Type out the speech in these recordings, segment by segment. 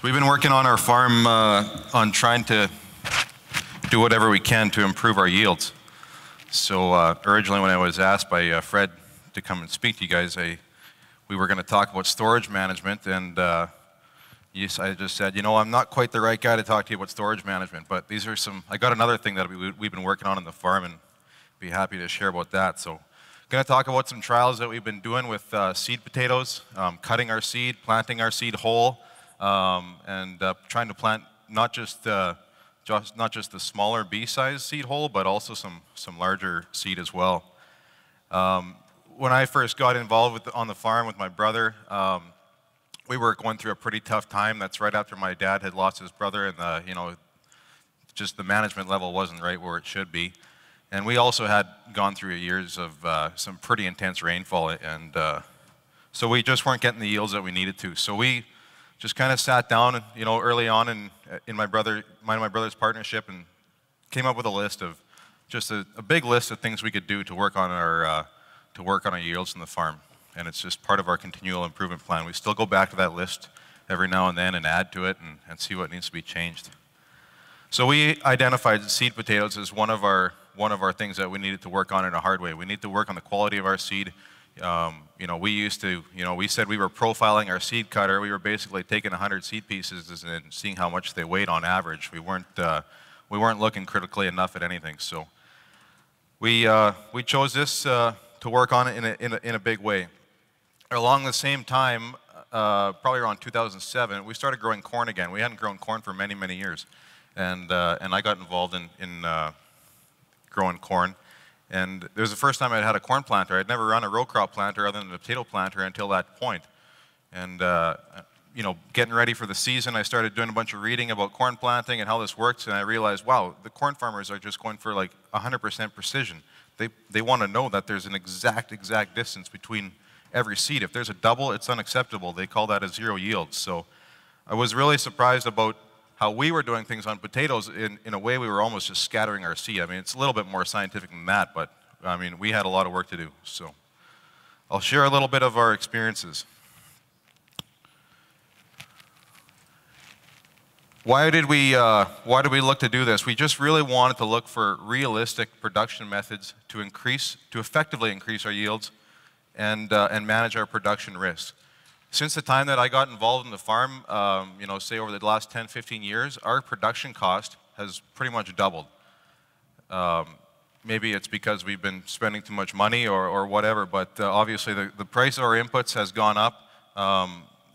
We've been working on our farm on trying to do whatever we can to improve our yields. So originally when I was asked by Fred to come and speak to you guys, we were going to talk about storage management, and I just said, you know, I'm not quite the right guy to talk to you about storage management, but these are I got another thing that we've been working on in the farm, and be happy to share about that. So going to talk about some trials that we've been doing with seed potatoes, cutting our seed, planting our seed whole, and trying to plant not just the smaller B-size seed whole, but also some larger seed as well. When I first got involved on the farm with my brother, we were going through a pretty tough time. That's right after my dad had lost his brother, and you know, just the management level wasn't right where it should be. And we also had gone through years of some pretty intense rainfall, and so we just weren't getting the yields that we needed to. So we just kind of sat down, and you know, early on in my brother's partnership, and came up with a list of just a big list of things we could do to work on our yields in the farm. And it's just part of our continual improvement plan. We still go back to that list every now and then and add to it and see what needs to be changed. So we identified seed potatoes as one of our things that we needed to work on in a hard way. We need to work on the quality of our seed. You know, we said we were profiling our seed cutter. We were basically taking 100 seed pieces and seeing how much they weighed on average. We weren't looking critically enough at anything. So we chose this to work on it in a big way. Along the same time, probably around 2007, we started growing corn again. We hadn't grown corn for many, many years, and I got involved in growing corn. And it was the first time I'd had a corn planter. I'd never run a row crop planter other than a potato planter until that point. And you know, getting ready for the season, I started doing a bunch of reading about corn planting and how this works, and I realized, wow, the corn farmers are just going for like 100% precision. They want to know that there's an exact distance between every seed. If there's a double, it's unacceptable. They call that a zero yield. So I was really surprised about how we were doing things on potatoes. In a way, we were almost just scattering our seed. I mean, it's a little bit more scientific than that, but I mean, we had a lot of work to do. So I'll share a little bit of our experiences. Why did we look to do this? We just really wanted to look for realistic production methods to effectively increase our yields and manage our production risks. Since the time that I got involved in the farm, you know, say over the last 10, 15 years, our production cost has pretty much doubled. Maybe it's because we've been spending too much money or whatever, but obviously the price of our inputs has gone up.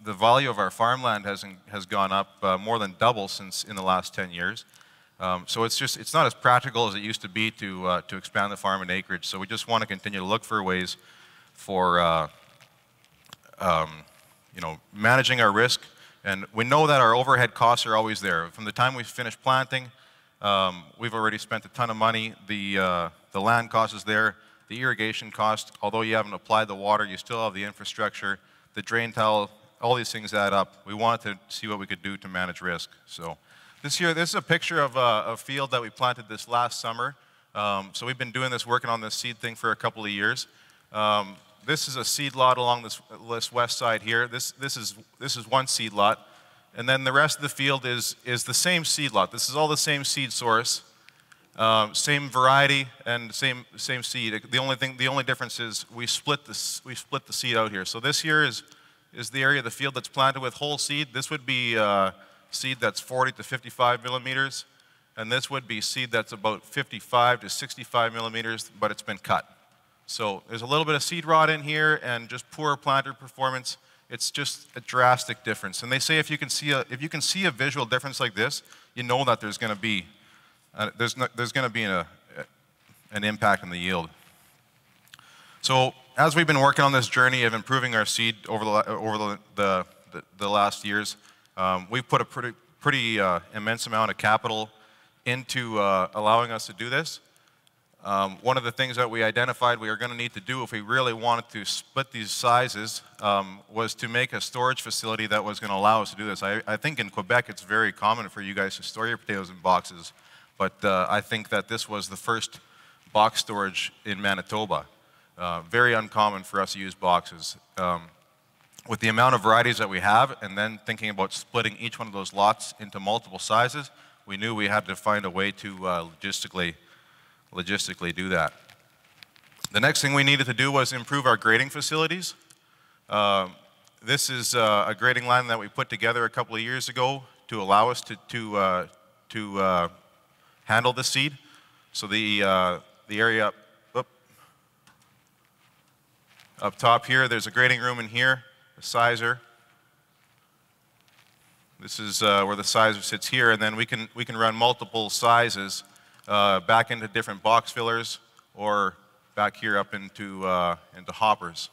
The value of our farmland has gone up more than double since in the last 10 years. So it's not as practical as it used to be to expand the farm in acreage. So we just want to continue to look for ways for you know, managing our risk. And we know that our overhead costs are always there. From the time we finish planting, we've already spent a ton of money. The land cost is there. The irrigation cost, although you haven't applied the water, you still have the infrastructure, the drain tile. All these things add up. We wanted to see what we could do to manage risk. So this is a picture of a field that we planted this last summer. So we've been doing this, working on this seed thing for a couple of years. This is a seed lot along this west side here. This is one seed lot, and then the rest of the field is the same seed lot. This is all the same seed source, same variety, and same seed. The only difference is we split the seed out here. So this here is the area of the field that's planted with whole seed. This would be seed that's 40 to 55 millimeters, and this would be seed that's about 55 to 65 millimeters, but it's been cut. So there's a little bit of seed rot in here and just poor planter performance. It's just a drastic difference. And they say if you can see a visual difference like this, you know that there's going to be an impact on the yield. So as we've been working on this journey of improving our seed over the last years, we've put a pretty immense amount of capital into allowing us to do this. One of the things that we identified we were going to need to do if we really wanted to split these sizes was to make a storage facility that was going to allow us to do this. I think in Quebec it's very common for you guys to store your potatoes in boxes, but I think that this was the first box storage in Manitoba. Very uncommon for us to use boxes. with the amount of varieties that we have, and then thinking about splitting each one of those lots into multiple sizes, we knew we had to find a way to logistically do that. The next thing we needed to do was improve our grading facilities. This is a grading line that we put together a couple of years ago to allow us to handle the seed. So the area up top here, there's a grading room in here, a sizer. This is where the sizer sits here, and then we can run multiple sizes back into different box fillers or back here up into hoppers.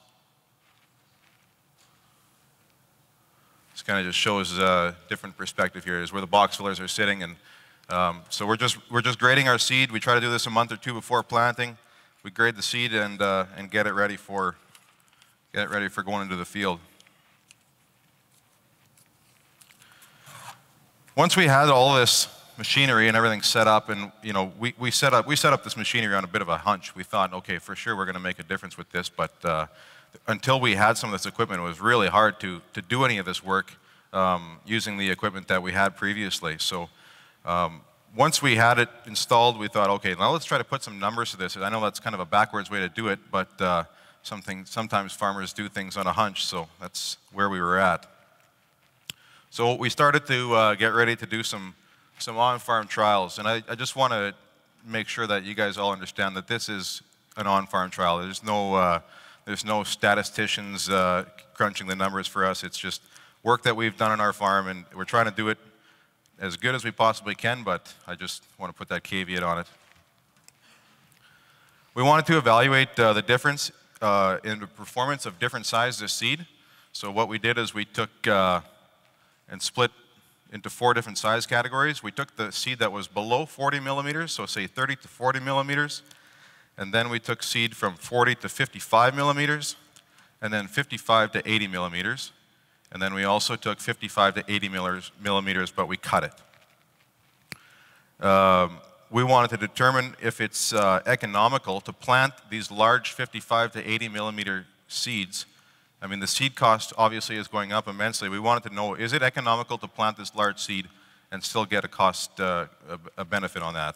This kind of just shows a different perspective here, is where the box fillers are sitting, and so we're just grading our seed. We try to do this a month or two before planting. We grade the seed and get it ready for going into the field. Once we had all this machinery and everything set up, and we set up this machinery on a bit of a hunch. We thought, okay, for sure we're going to make a difference with this, but until we had some of this equipment, it was really hard to do any of this work using the equipment that we had previously. So once we had it installed, we thought, okay, now let's try to put some numbers to this. I know that's kind of a backwards way to do it, but sometimes farmers do things on a hunch, so that's where we were at. So we started to get ready to do some on-farm trials, and I just want to make sure that you guys all understand that this is an on-farm trial. There's no statisticians crunching the numbers for us. It's just work that we've done on our farm, and we're trying to do it as good as we possibly can, but I just want to put that caveat on it. We wanted to evaluate the difference in the performance of different sizes of seed. So what we did is we took and split into 4 different size categories. We took the seed that was below 40 millimeters, so say 30 to 40 millimeters, and then we took seed from 40 to 55 millimeters, and then 55 to 80 millimeters, and then we also took 55 to 80 millimeters, but we cut it. We wanted to determine if it's economical to plant these large 55 to 80 millimeter seeds. I mean, the seed cost obviously is going up immensely. We wanted to know, is it economical to plant this large seed and still get a benefit on that?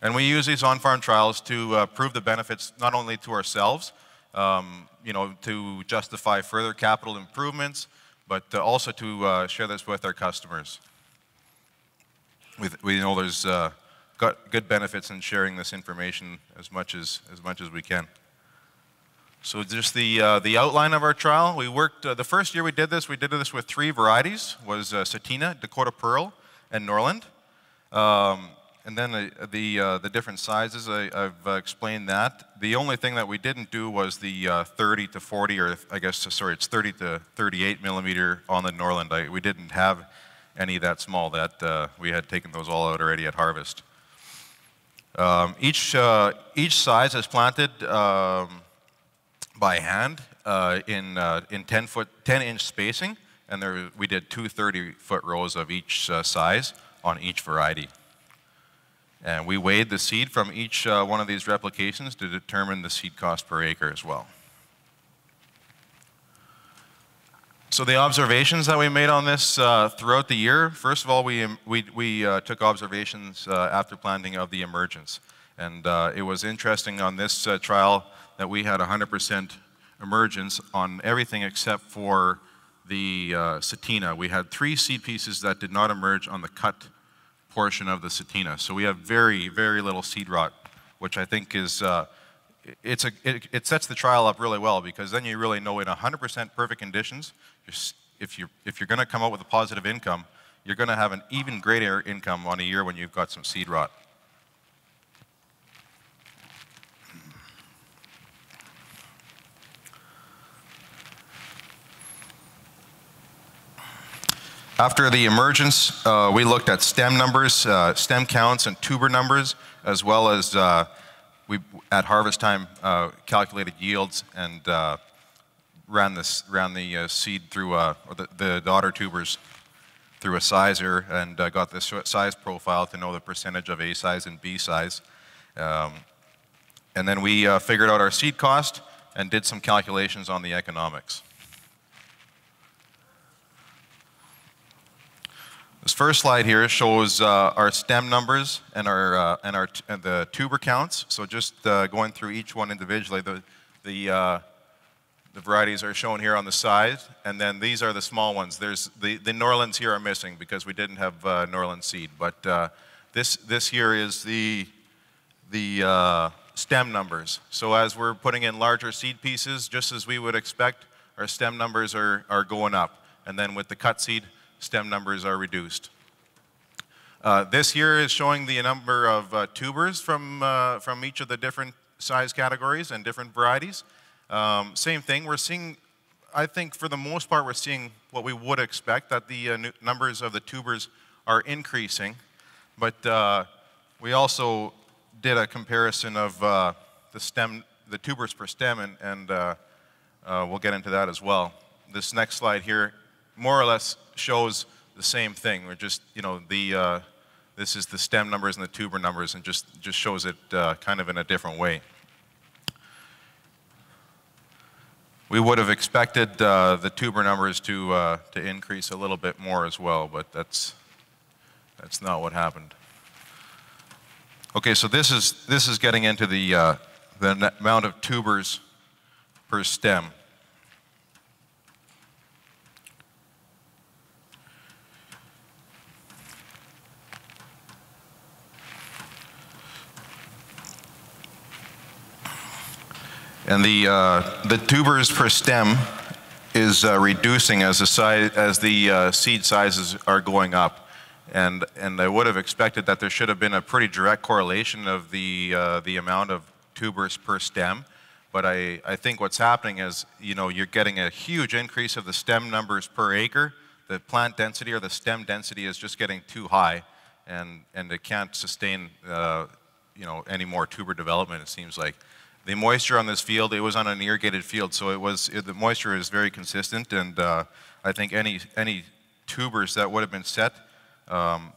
And we use these on-farm trials to prove the benefits not only to ourselves, to justify further capital improvements, but also to share this with our customers. We know there's got good benefits in sharing this information as much as we can. So just the outline of our trial. We worked, the first year we did this with 3 varieties, was Satina, Dakota Pearl, and Norland. And then the different sizes, I've explained that. The only thing that we didn't do was the 30 to 40, or I guess, sorry, it's 30 to 38 millimeter on the Norland. We didn't have any that small. That we had taken those all out already at harvest. Each size is planted by hand in 10-inch spacing, and we did 2 30-foot rows of each size on each variety. And we weighed the seed from each one of these replications to determine the seed cost per acre as well. So the observations that we made on this throughout the year, first of all, we took observations after planting of the emergence. And it was interesting on this trial that we had 100% emergence on everything except for the Satina. We had 3 seed pieces that did not emerge on the cut portion of the Satina. So we have very, very little seed rot, which I think is, it sets the trial up really well, because then you really know in 100% perfect conditions, if you're going to come out with a positive income, you're going to have an even greater income on a year when you've got some seed rot. After the emergence, we looked at stem numbers, stem counts, and tuber numbers, as well as we, at harvest time, calculated yields and ran the seed through, or the daughter tubers through a sizer, and got the size profile to know the percentage of A size and B size. And then we figured out our seed cost and did some calculations on the economics. This first slide here shows our stem numbers and the tuber counts. So just going through each one individually, the varieties are shown here on the side, and then these are the small ones. There's the Norlands here are missing because we didn't have Norland seed, but this here is the stem numbers. So as we're putting in larger seed pieces, just as we would expect, our stem numbers are going up, and then with the cut seed, stem numbers are reduced. This here is showing the number of tubers from each of the different size categories and different varieties. Same thing, we're seeing, I think for the most part, we're seeing what we would expect, that the numbers of the tubers are increasing, but we also did a comparison of the tubers per stem, and we'll get into that as well. This next slide here more or less shows the same thing. We're just, this is the stem numbers and the tuber numbers, and just shows it kind of in a different way. We would have expected the tuber numbers to increase a little bit more as well, but that's not what happened. Okay, so this is getting into the amount of tubers per stem. And the tubers per stem is reducing as the seed sizes are going up, and I would have expected that there should have been a pretty direct correlation of the amount of tubers per stem, but I think what's happening is you're getting a huge increase of the stem numbers per acre. The plant density or the stem density is just getting too high, and it can't sustain any more tuber development, it seems like. The moisture on this field, it was on an irrigated field, so the moisture is very consistent, and I think any tubers that would have been set,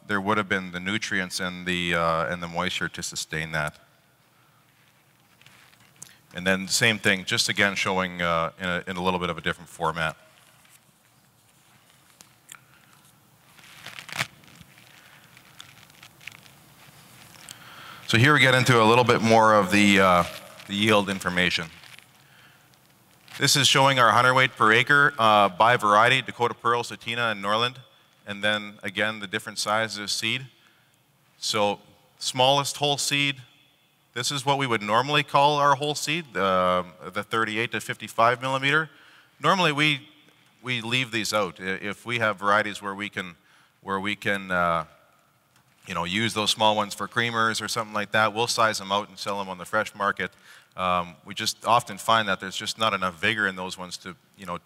there would have been the nutrients and the moisture to sustain that. And then same thing, just again showing in a little bit of a different format. So here we get into a little bit more of the yield information. This is showing our hundredweight per acre by variety, Dakota Pearl, Satina, and Norland, and then again the different sizes of seed. So smallest whole seed, this is what we would normally call our whole seed, the 38 to 55 millimeter. Normally we leave these out. If we have varieties where we can use those small ones for creamers or something like that, we'll size them out and sell them on the fresh market. We just often find that there's just not enough vigor in those ones to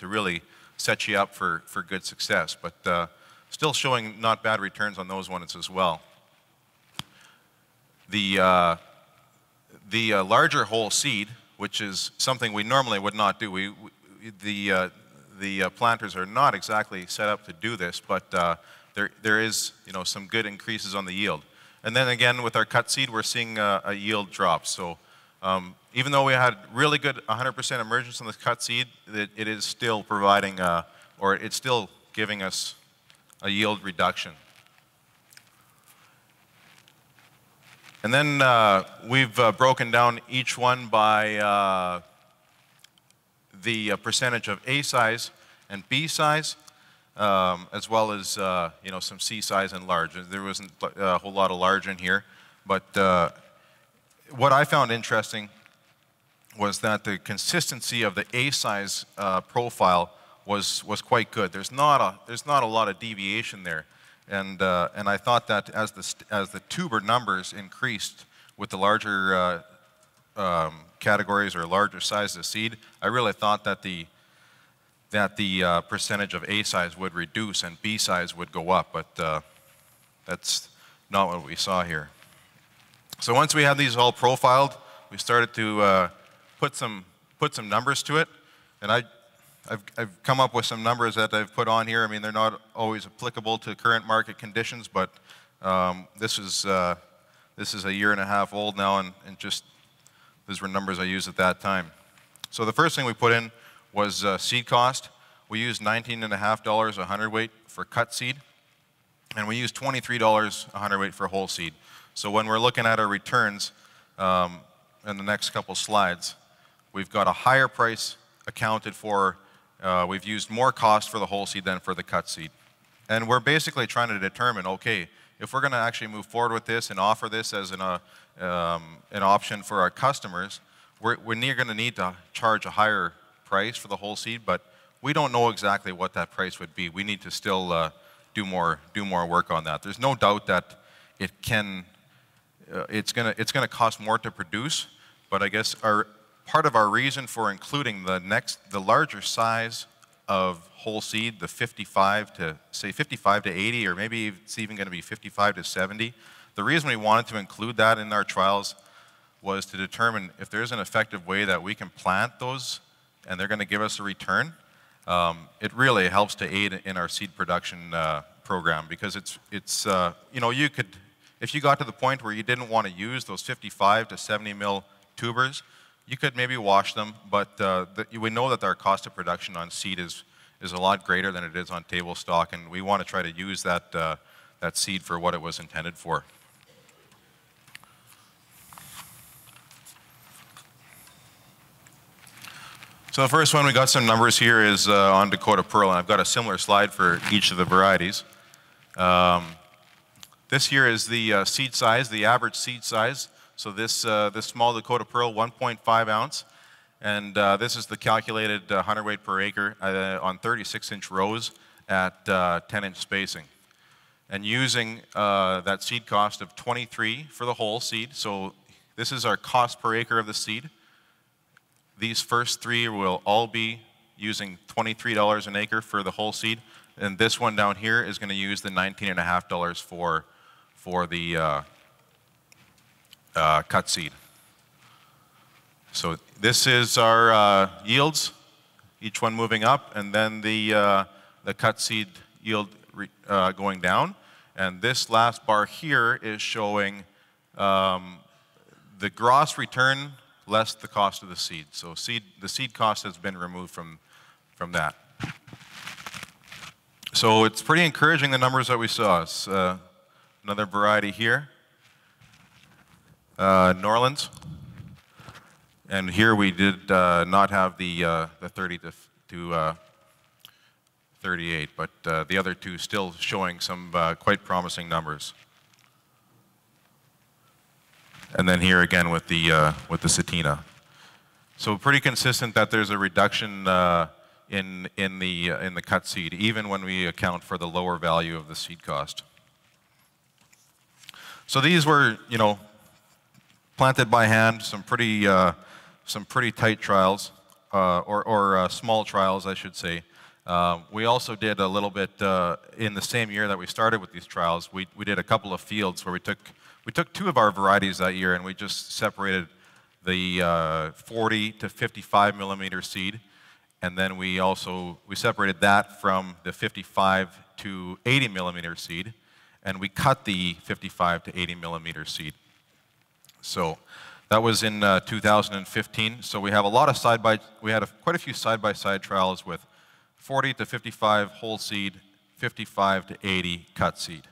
really set you up for good success. But still showing not bad returns on those ones as well. The larger whole seed, which is something we normally would not do. The planters are not exactly set up to do this, but there is some good increases on the yield. And then again with our cut seed, we're seeing a yield drop. So even though we had really good 100% emergence on the cut seed, it is still providing, or it's still giving us a yield reduction. And then we've broken down each one by the percentage of A size and B size, as well as some C size and large. There wasn't a whole lot of large in here, but what I found interesting was that the consistency of the A size profile was quite good. There's not a lot of deviation there, and I thought that as the tuber numbers increased with the larger categories or larger sizes of seed, I really thought that the percentage of A size would reduce and B size would go up, but that's not what we saw here. So once we had these all profiled, we started to put some numbers to it, and I've come up with some numbers that I've put on here. I mean, they're not always applicable to current market conditions, but this is a year and a half old now, and just these were numbers I used at that time. So the first thing we put in was seed cost. We used $19.50 a hundredweight for cut seed. And we use $23 a hundredweight for whole seed. So when we're looking at our returns in the next couple slides, we've got a higher price accounted for. We've used more cost for the whole seed than for the cut seed. And we're basically trying to determine, okay, if we're going to actually move forward with this and offer this as an option for our customers, we're going to need to charge a higher price for the whole seed, but we don't know exactly what that price would be. We need to still do more work on that. There's no doubt that it's going to cost more to produce, but I guess part of our reason for including the larger size of whole seed, the 55 to 80, or maybe it's even going to be 55 to 70. The reason we wanted to include that in our trials was to determine if there's an effective way that we can plant those and they're going to give us a return. It really helps to aid in our seed production program, because it's you know, if you got to the point where you didn't want to use those 55 to 70 mil tubers, you could maybe wash them, but we know that our cost of production on seed is a lot greater than it is on table stock, and we want to try to use that seed for what it was intended for. So the first one, we got some numbers here, is on Dakota Pearl, and I've got a similar slide for each of the varieties. This here is the seed size, the average seed size. So this small Dakota Pearl, 1.5 ounce, and this is the calculated hundredweight per acre on 36-inch rows at 10-inch spacing. And using that seed cost of 23 for the whole seed, so this is our cost per acre of the seed. These first three will all be using $23 an acre for the whole seed, and this one down here is going to use the $19.50 for the cut seed. So this is our yields, each one moving up, and then the cut seed yield going down. And this last bar here is showing the gross return less the cost of the seed. So the seed cost has been removed from that. So it's pretty encouraging, the numbers that we saw. It's, another variety here, Norlands. And here we did not have the 30 to 38, but the other two still showing some quite promising numbers. And then here again with the Satina. So pretty consistent that there's a reduction in the cut seed, even when we account for the lower value of the seed cost. So these were, you know, planted by hand, some pretty tight trials, or small trials, I should say. We also did a little bit in the same year that we started with these trials. We did a couple of fields where we took two of our varieties that year, and we just separated the 40 to 55 millimeter seed, and then we separated that from the 55 to 80 millimeter seed, and we cut the 55 to 80 millimeter seed. So that was in 2015. So we have a lot of quite a few side-by-side trials with 40 to 55 whole seed, 55 to 80 cut seed.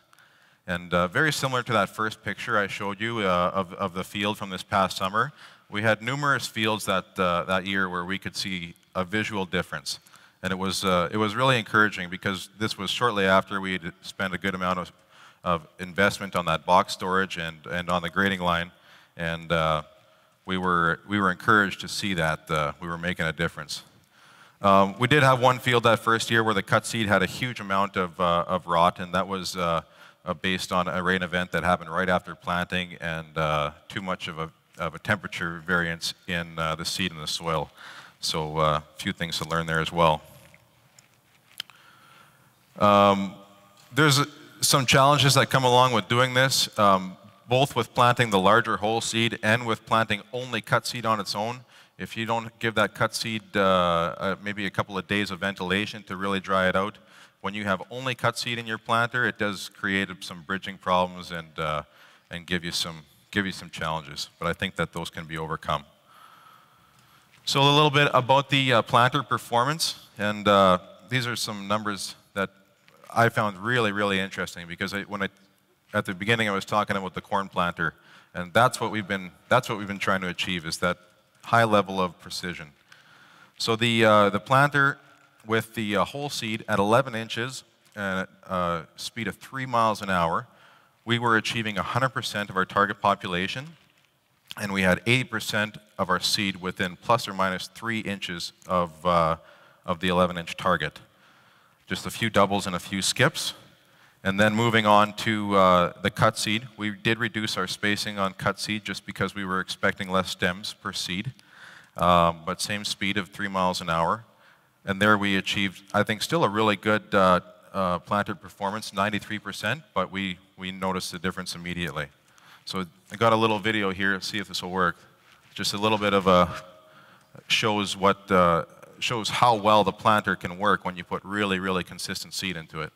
And very similar to that first picture I showed you of the field from this past summer, we had numerous fields that year where we could see a visual difference. And it was really encouraging, because this was shortly after we had spent a good amount of investment on that box storage and on the grading line. And we were encouraged to see that we were making a difference. We did have one field that first year where the cut seed had a huge amount of rot, and that was based on a rain event that happened right after planting, and too much of a temperature variance in the seed and the soil. So a few things to learn there as well. There's some challenges that come along with doing this, both with planting the larger whole seed and with planting only cut seed on its own. If you don't give that cut seed maybe a couple of days of ventilation to really dry it out, when you have only cut seed in your planter, it does create some bridging problems and give you some challenges. But I think that those can be overcome. So a little bit about the planter performance, and these are some numbers that I found really, really interesting because at the beginning I was talking about the corn planter, and that's what we've been trying to achieve, is that high level of precision. So the planter with the whole seed at 11 inches and a speed of 3 miles an hour, we were achieving 100% of our target population, and we had 80% of our seed within plus or minus 3 inches of the 11-inch target. Just a few doubles and a few skips. And then moving on to the cut seed, we did reduce our spacing on cut seed just because we were expecting less stems per seed, but same speed of 3 miles an hour. And there we achieved, I think, still a really good planted performance, 93%, but we noticed the difference immediately. So I got a little video here, see if this will work. Just a little bit of shows how well the planter can work when you put really, really consistent seed into it.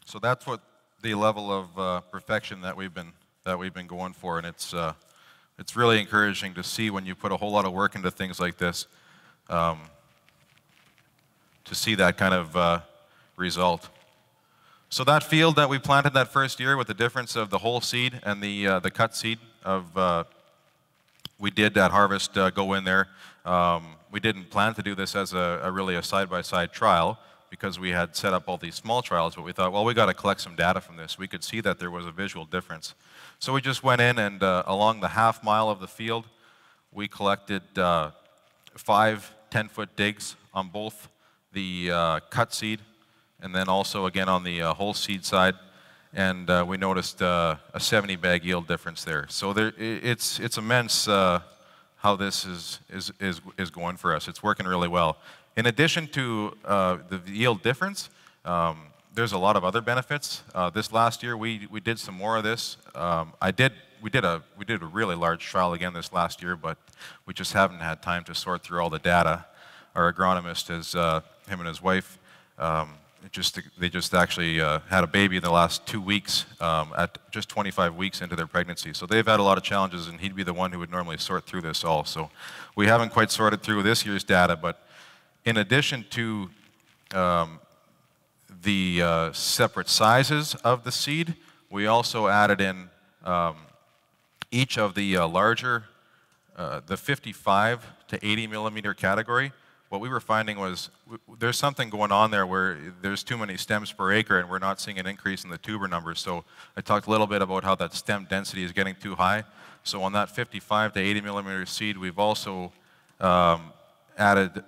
So that's what the level of perfection that we've been going for, and it's really encouraging to see when you put a whole lot of work into things like this, to see that kind of result. So that field that we planted that first year with the difference of the whole seed and the cut seed we did at harvest go in there. We didn't plan to do this as really a side-by-side trial, because we had set up all these small trials, but we thought, well, we got to collect some data from this. We could see that there was a visual difference. So we just went in and along the half mile of the field, we collected 5 10-foot digs on both the cut seed and then also again on the whole seed side, and we noticed a 70-bag yield difference there. So it's immense how this is going for us. It's working really well. In addition to the yield difference, there's a lot of other benefits. This last year, we did some more of this. We did a really large trial again this last year, but we just haven't had time to sort through all the data. Our agronomist, him and his wife, they just actually had a baby in the last 2 weeks, at just 25 weeks into their pregnancy. So they've had a lot of challenges, and he'd be the one who would normally sort through this all. So we haven't quite sorted through this year's data, but in addition to the separate sizes of the seed, we also added in each of the larger, the 55 to 80 millimeter category. What we were finding was there's something going on there where there's too many stems per acre and we're not seeing an increase in the tuber numbers. So I talked a little bit about how that stem density is getting too high. So on that 55 to 80 millimeter seed, we've also added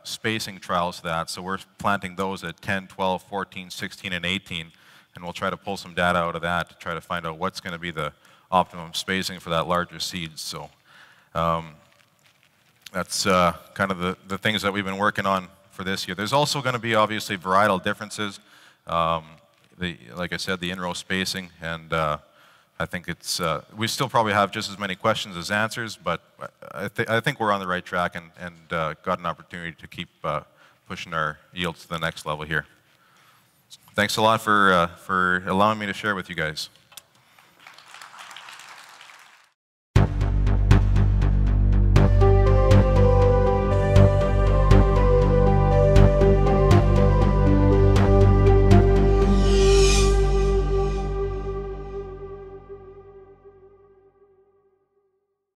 spacing trials to that. So we're planting those at 10, 12, 14, 16, and 18. And we'll try to pull some data out of that to try to find out what's going to be the optimum spacing for that larger seed. So that's kind of the things that we've been working on for this year. There's also going to be obviously varietal differences. Like I said, the in-row spacing, and I think we still probably have just as many questions as answers, but I think we're on the right track and got an opportunity to keep pushing our yields to the next level here. Thanks a lot for allowing me to share with you guys.